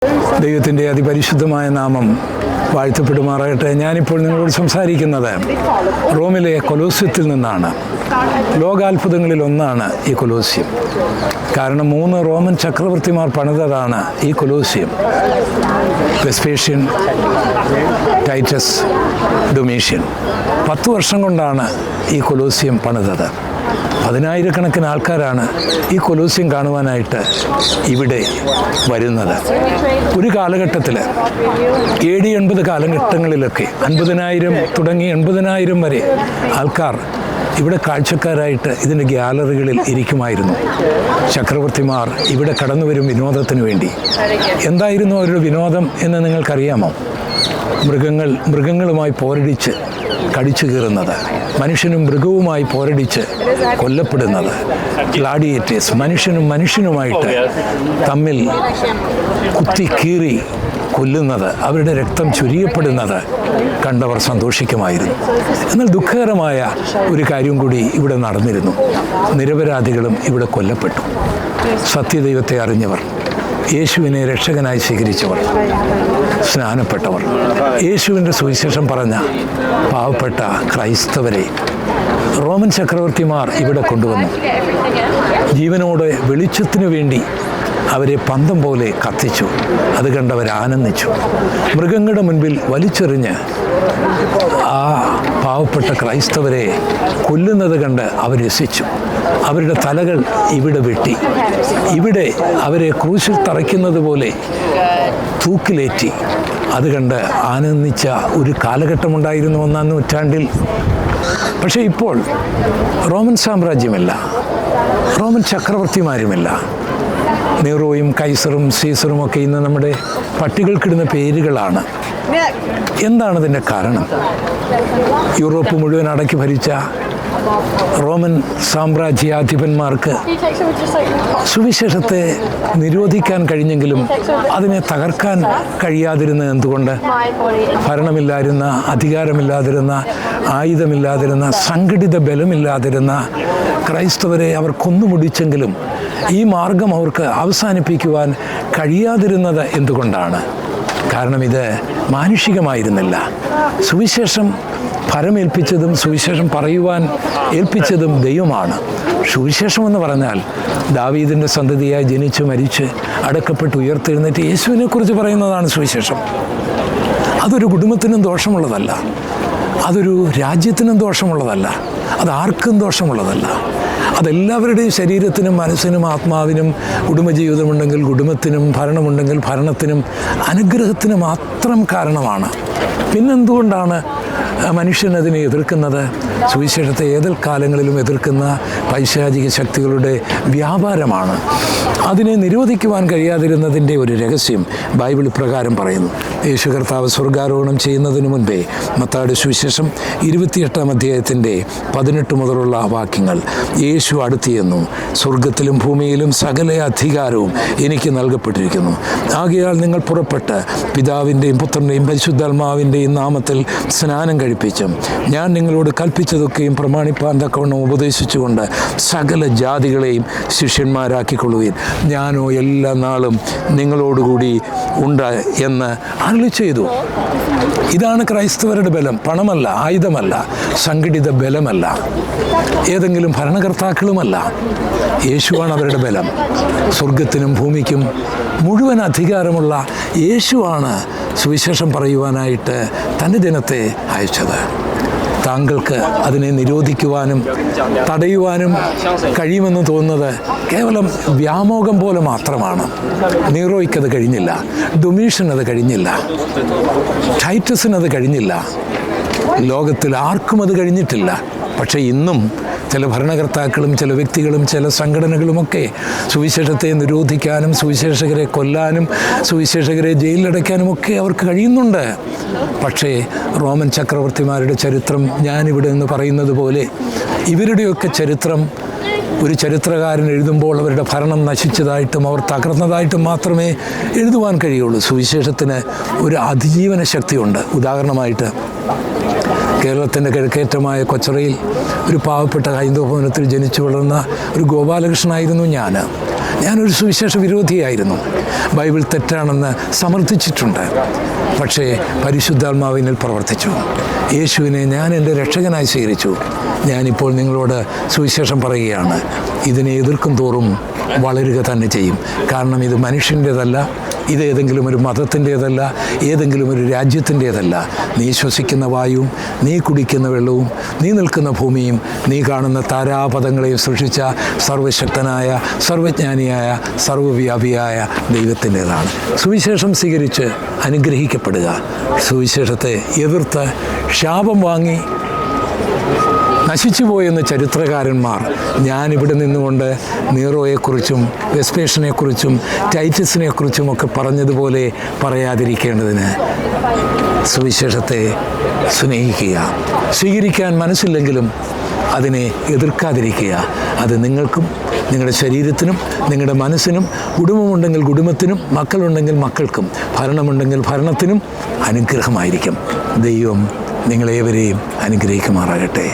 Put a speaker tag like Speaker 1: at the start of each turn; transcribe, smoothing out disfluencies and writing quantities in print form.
Speaker 1: ദൈവത്തിൻ്റെ അതിപരിശുദ്ധമായ നാമം വാഴ്ത്തപ്പെടുമാറാകട്ടെ. ഞാനിപ്പോൾ നിങ്ങളോട് സംസാരിക്കുന്നത് റോമിലെ കൊലോസ്യത്തിൽ നിന്നാണ്. ലോകാത്ഭുതങ്ങളിൽ ഒന്നാണ് ഈ കൊലോസ്യം. കാരണം 3 റോമൻ ചക്രവർത്തിമാർ പണിതതാണ് ഈ കൊലോസ്യം. Vespasian, Titus, Domitian. 10 വർഷം കൊണ്ടാണ് ഈ കൊലോസ്യം പണിതത്. 10,000-കണക്കിന് ആൾക്കാരാണ് ഈ കൊലോസ്യം കാണുവാനായിട്ട് ഇവിടെ വരുന്നത്. ഒരു കാലഘട്ടത്തിൽ AD 80 കാലഘട്ടങ്ങളിലൊക്കെ 50,000 തുടങ്ങി 80,000 വരെ ആൾക്കാർ ഇവിടെ കാഴ്ചക്കാരായിട്ട് ഇതിൻ്റെ ഗ്യാലറികളിൽ ഇരിക്കുമായിരുന്നു. ചക്രവർത്തിമാർ ഇവിടെ കടന്നു വരും വിനോദത്തിന് വേണ്ടി. എന്തായിരുന്നു അവരുടെ വിനോദം എന്ന് നിങ്ങൾക്കറിയാമോ? മൃഗങ്ങളുമായി പോരടിച്ച് കടിച്ചു കീറുന്നത്, മനുഷ്യനും മൃഗവുമായി പോരടിച്ച് കൊല്ലപ്പെടുന്നത്, ഗ്ലാഡിയേറ്റേഴ്സ്, മനുഷ്യനുമായിട്ട് തമ്മിൽ കുത്തി കീറി കൊല്ലുന്നത്, അവരുടെ രക്തം ചൊരിയപ്പെടുന്നത് കണ്ടവർ സന്തോഷിക്കുമായിരുന്നു. എന്നാൽ ദുഃഖകരമായ ഒരു കാര്യം കൂടി ഇവിടെ നടന്നിരുന്നു. നിരപരാധികളും ഇവിടെ കൊല്ലപ്പെട്ടു. സത്യദൈവത്തെ അറിഞ്ഞവർ, യേശുവിനെ രക്ഷകനായി സ്വീകരിച്ചവർ, സ്നാനപ്പെട്ടവർ, യേശുവിൻ്റെ സുവിശേഷം പറഞ്ഞ പാവപ്പെട്ട ക്രൈസ്തവരെ റോമൻ ചക്രവർത്തിമാർ ഇവിടെ കൊണ്ടുവന്നു. ജീവനോടെ വെളിച്ചത്തിനു വേണ്ടി അവരെ പന്തം പോലെ കത്തിച്ചു. അത് കണ്ടവർ ആനന്ദിച്ചു. മൃഗങ്ങളുടെ മുൻപിൽ വലിച്ചെറിഞ്ഞ് ആ പാവപ്പെട്ട ക്രൈസ്തവരെ കൊല്ലുന്നത് കണ്ട് അവർ രസിച്ചു. അവരുടെ തലകൾ ഇവിടെ വെട്ടി, ഇവിടെ അവരെ ക്രൂശിൽ തറയ്ക്കുന്നത് പോലെ തൂക്കിലേറ്റി. അത് കണ്ട് ആനന്ദിച്ച ഒരു കാലഘട്ടമുണ്ടായിരുന്നു 1-ാം നൂറ്റാണ്ടിൽ. പക്ഷേ ഇപ്പോൾ റോമൻ സാമ്രാജ്യമില്ല, റോമൻ ചക്രവർത്തിമാരുമില്ല. നീറോയും കൈസറും സീസറും ഒക്കെ ഇന്ന് നമ്മുടെ പട്ടികൾക്കിടുന്ന പേരുകളാണ്. എന്താണ് ഇതിൻ്റെ കാരണം? യൂറോപ്പ് മുഴുവൻ അടക്കി ഭരിച്ച റോമൻ സാമ്രാജ്യാധിപന്മാർക്ക് സുവിശേഷത്തെ നിരോധിക്കാൻ കഴിഞ്ഞെങ്കിലും അതിനെ തകർക്കാൻ കഴിയാതിരുന്നത് എന്തുകൊണ്ട്? ഭരണമില്ലാതിരുന്ന, അധികാരമില്ലാതിരുന്ന, ആയുധമില്ലാതിരുന്ന, സംഘടിത ബലമില്ലാതിരുന്ന ക്രൈസ്തവരെ അവർ കൊന്നുമുടിച്ചെങ്കിലും ഈ മാർഗം അവർക്ക് അവസാനിപ്പിക്കുവാൻ കഴിയാതിരുന്നത് എന്തുകൊണ്ടാണ്? കാരണം ഇത് മാനുഷികമായിരുന്നില്ല. സുവിശേഷം ഫലമേൽപ്പിച്ചതും സുവിശേഷം പറയുവാൻ ഏൽപ്പിച്ചതും ദൈവമാണ്. സുവിശേഷം എന്ന് പറഞ്ഞാൽ ദാവീദിൻ്റെ സന്തതിയായി ജനിച്ച് മരിച്ച് അടക്കപ്പെട്ട് ഉയർത്തെഴുന്നേറ്റ് യേശുവിനെക്കുറിച്ച് പറയുന്നതാണ് സുവിശേഷം. അതൊരു കുടുംബത്തിനും ദോഷമുള്ളതല്ല, അതൊരു രാജ്യത്തിനും ദോഷമുള്ളതല്ല, അതാർക്കും ദോഷമുള്ളതല്ല. അതെല്ലാവരുടെയും ശരീരത്തിനും മനസ്സിനും ആത്മാവിനും, കുടുംബജീവിതമുണ്ടെങ്കിൽ കുടുംബത്തിനും, ഭരണമുണ്ടെങ്കിൽ ഭരണത്തിനും അനുഗ്രഹത്തിന് മാത്രം കാരണമാണ്. പിന്നെന്തുകൊണ്ടാണ് മനുഷ്യൻ അതിനെ എതിർക്കുന്നത്? സുവിശേഷത്തെ ഏതൊരു കാലങ്ങളിലും എതിർക്കുന്ന പൈശാചിക ശക്തികളുടെ വ്യാപാരമാണ്. അതിനെ നിരോധിക്കുവാൻ കഴിയാതിരുന്നതിൻ്റെ ഒരു രഹസ്യം ബൈബിൾ പ്രകാരം പറയുന്നു. യേശു കർത്താവ് സ്വർഗാരോഹണം ചെയ്യുന്നതിന് മുൻപേ മത്തായിയുടെ സുവിശേഷം 28-ാം അധ്യായത്തിൻ്റെ 18 മുതലുള്ള വാക്യങ്ങൾ, യേശു അടുത്തിയെന്നു, സ്വർഗത്തിലും ഭൂമിയിലും സകല അധികാരവും എനിക്ക് നൽകപ്പെട്ടിരിക്കുന്നു. ആകയാൽ നിങ്ങൾ പുറപ്പെട്ട് പിതാവിൻ്റെയും പുത്രൻ്റെയും പരിശുദ്ധാത്മാവിൻ്റെയും നാമത്തിൽ സ്നാനം കഴിപ്പിച്ചും ഞാൻ നിങ്ങളോട് കൽപ്പിച്ചതൊക്കെയും പ്രമാണിപ്പാൻ തക്കവണ്ണം ഉപദേശിച്ചുകൊണ്ട് സകല ജാതികളെയും ശിഷ്യന്മാരാക്കിക്കൊള്ളുകയും ഞാനോ എല്ലാ നാളും നിങ്ങളോടുകൂടി ഉണ്ട് എന്ന് അരുളി ചെയ്തു. ഇതാണ് ക്രൈസ്തവരുടെ ബലം. പണമല്ല, ആയുധമല്ല, സംഘടിത ബലമല്ല, ഏതെങ്കിലും ഭരണകർത്താക്കളുമല്ല. യേശുവാണ് അവരുടെ ബലം. സ്വർഗത്തിനും ഭൂമിക്കും മുഴുവൻ അധികാരമുള്ള യേശുവാണ് സുവിശേഷം പറയുവാനായിട്ട് തൻ്റെ ജനത്തെ അയച്ചത്. താങ്കൾക്ക് അതിനെ നിരോധിക്കുവാനും തടയുവാനും കഴിയുമെന്ന് തോന്നുന്നത് കേവലം വ്യാമോഹം പോലെ മാത്രമാണ്. നീറോയ്ക്കത് കഴിഞ്ഞില്ല, ഡൊമീഷ്യനത് കഴിഞ്ഞില്ല, ടൈറ്റസിനത് കഴിഞ്ഞില്ല, ലോകത്തിൽ ആർക്കും അത് കഴിഞ്ഞിട്ടില്ല. പക്ഷേ ഇന്നും ചില ഭരണകർത്താക്കളും ചില വ്യക്തികളും ചില സംഘടനകളുമൊക്കെ സുവിശേഷത്തെ നിരോധിക്കാനും സുവിശേഷകരെ കൊല്ലാനും സുവിശേഷകരെ ജയിലിലടയ്ക്കാനുമൊക്കെ അവർക്ക് കഴിയുന്നുണ്ട്. പക്ഷേ റോമൻ ചക്രവർത്തിമാരുടെ ചരിത്രം ഞാനിവിടെ നിന്ന് പറയുന്നത് പോലെ ഇവരുടെയൊക്കെ ചരിത്രം ഒരു ചരിത്രകാരൻ എഴുതുമ്പോൾ അവരുടെ ഭരണം നശിച്ചതായിട്ടും അവർ തകർന്നതായിട്ടും മാത്രമേ എഴുതുവാൻ കഴിയുള്ളൂ. സുവിശേഷത്തിന് ഒരു അതിജീവന ശക്തിയുണ്ട്. ഉദാഹരണമായിട്ട് കേരളത്തിൻ്റെ കിഴക്കേറ്റമായ കൊച്ചറയിൽ ഒരു പാവപ്പെട്ട ഹൈന്ദവ ഭവനത്തിൽ ജനിച്ചു വളർന്ന ഒരു ഗോപാലകൃഷ്ണനായിരുന്നു ഞാൻ. ഞാനൊരു സുവിശേഷ വിരോധിയായിരുന്നു. ബൈബിൾ തെറ്റാണെന്ന് സമർത്ഥിച്ചിട്ടുണ്ട്. പക്ഷേ പരിശുദ്ധാത്മാവിനിൽ പ്രവർത്തിച്ചു. യേശുവിനെ ഞാൻ എൻ്റെ രക്ഷകനായി സ്വീകരിച്ചു. ഞാനിപ്പോൾ നിങ്ങളോട് സുവിശേഷം പറയുകയാണ്. ഇതിനെ എതിർക്കും തോറും വളരുക തന്നെ ചെയ്യും. കാരണം ഇത് മനുഷ്യൻ്റേതല്ല, ഇത് ഏതെങ്കിലും ഒരു മതത്തിൻ്റേതല്ല, ഏതെങ്കിലും ഒരു രാജ്യത്തിൻ്റേതല്ല. നീ ശ്വസിക്കുന്ന വായുവും നീ കുടിക്കുന്ന വെള്ളവും നീ നിൽക്കുന്ന ഭൂമിയും നീ കാണുന്ന താരാപഥങ്ങളെയും സൃഷ്ടിച്ച സർവശക്തനായ സർവജ്ഞാനിയായ സർവവ്യാപിയായ ദൈവത്തിൻ്റേതാണ്. സുവിശേഷം സ്വീകരിച്ച് അനുഗ്രഹിക്കപ്പെടുക. സുവിശേഷത്തെ എതിർത്ത് ശാപം വാങ്ങി നശിച്ചുപോയെന്ന് ചരിത്രകാരന്മാർ ഞാനിവിടെ നിന്നുകൊണ്ട് നീറോയെക്കുറിച്ചും വെസ്പേഷ്യനെക്കുറിച്ചും ടൈറ്റസിനെക്കുറിച്ചും ഒക്കെ പറഞ്ഞതുപോലെ പറയാതിരിക്കേണ്ടതിന് സുവിശേഷത്തെ സ്നേഹിക്കുക. സ്വീകരിക്കാൻ മനസ്സില്ലെങ്കിലും അതിനെ എതിർക്കാതിരിക്കുക. അത് നിങ്ങൾക്കും നിങ്ങളുടെ ശരീരത്തിനും നിങ്ങളുടെ മനസ്സിനും, കുടുംബമുണ്ടെങ്കിൽ കുടുംബത്തിനും, മക്കളുണ്ടെങ്കിൽ മക്കൾക്കും, ഭരണമുണ്ടെങ്കിൽ ഭരണത്തിനും അനുഗ്രഹമായിരിക്കും. ദൈവം നിങ്ങളേവരെയും അനുഗ്രഹിക്കുമാറാകട്ടെ.